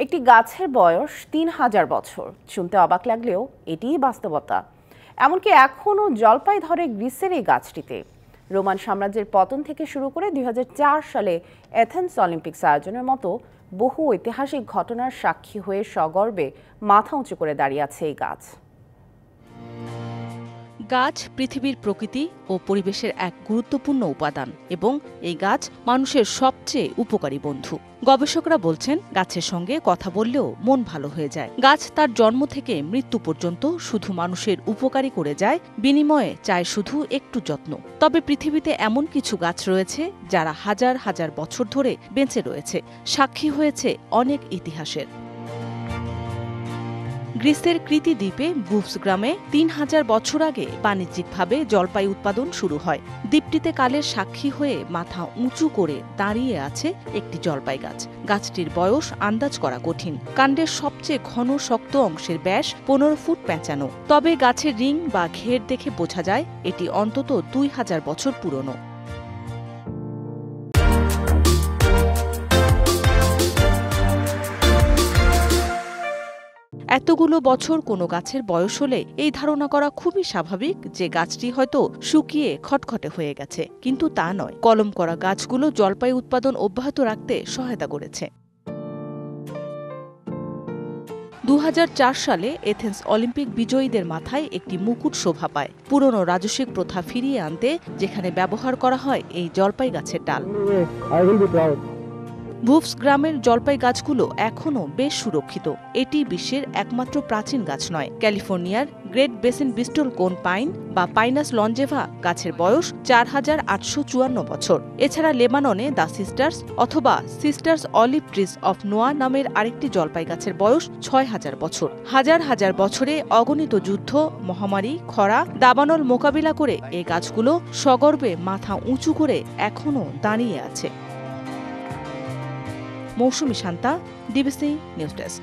একটি গাছের বয়স ৩,০০০ বছর। শুনতে অবাক লাগলেও এটিই বাস্তবতা। এমনকি এখনও জলপাই ধরে গ্রিসের এই গাছটিতে। রোমান সাম্রাজ্যের পতন থেকে শুরু করে ২০০৪ সালে এথেন্স অলিম্পিক্স আয়োজনের মতো বহু ঐতিহাসিক ঘটনার সাক্ষী হয়ে সগর্বে মাথা উঁচু করে দাঁড়িয়ে আছে এই গাছ। গাছ পৃথিবীর প্রকৃতি ও পরিবেশের এক গুরুত্বপূর্ণ উপাদান এবং এই গাছ মানুষের সবচেয়ে উপকারী বন্ধু। গবেষকরা বলছেন গাছের সঙ্গে কথা বললেও মন ভালো হয়ে যায়। গাছ তার জন্ম থেকে মৃত্যু পর্যন্ত শুধু মানুষের উপকারী করে যায়, বিনিময়ে চায় শুধু একটু যত্ন। তবে পৃথিবীতে এমন কিছু গাছ রয়েছে যারা হাজার হাজার বছর ধরে বেঁচে রয়েছে, সাক্ষী হয়েছে অনেক ইতিহাসের। গ্রিসের কৃতি দ্বীপে বুভস গ্রামে ৩,০০০ বছর আগে বাণিজ্যিকভাবে জলপাই উৎপাদন শুরু হয়। দ্বীপটিতে কালের সাক্ষী হয়ে মাথা উঁচু করে দাঁড়িয়ে আছে একটি জলপাই গাছ। গাছটির বয়স আন্দাজ করা কঠিন। কাণ্ডের সবচেয়ে ঘন শক্ত অংশের ব্যাস ১৫ ফুট পেঁচানো। তবে গাছের রিং বা ঘের দেখে বোঝা যায় এটি অন্তত ২,০০০ বছর পুরনো। এতগুলো বছর কোনো গাছের বয়স হলে এই ধারণা করা খুবই স্বাভাবিক যে গাছটি হয়তো শুকিয়ে খটখটে হয়ে গেছে, কিন্তু তা নয়। কলম করা গাছগুলো জলপাই উৎপাদন অব্যাহত রাখতে সহায়তা করেছে। ২০০৪ সালে এথেন্স অলিম্পিক বিজয়ীদের মাথায় একটি মুকুট শোভা পায়, পুরনো রাজস্বিক প্রথা ফিরিয়ে আনতে, যেখানে ব্যবহার করা হয় এই জলপাই গাছের ডাল। বুভস গ্রামের জলপাই গাছগুলো এখনও বেশ সুরক্ষিত। এটি বিশ্বের একমাত্র প্রাচীন গাছ নয়। ক্যালিফোর্নিয়ার গ্রেট বেসিন ব্রিস্টল কোন পাইন বা পাইনাস লনজেভা গাছের বয়স ৪,৮৫৪ বছর। এছাড়া লেবাননে দ্য সিস্টার্স অথবা সিস্টার্স অলিভ ট্রিজ অফ নোয়া নামের আরেকটি জলপাই গাছের বয়স ৬,০০০ বছর। হাজার হাজার বছরে অগণিত যুদ্ধ, মহামারী, খরা, দাবানল মোকাবিলা করে এই গাছগুলো সগর্বে মাথা উঁচু করে এখনও দাঁড়িয়ে আছে। মৌসুমী শান্তা, ডিবিসি নিউজ ডেস্ক।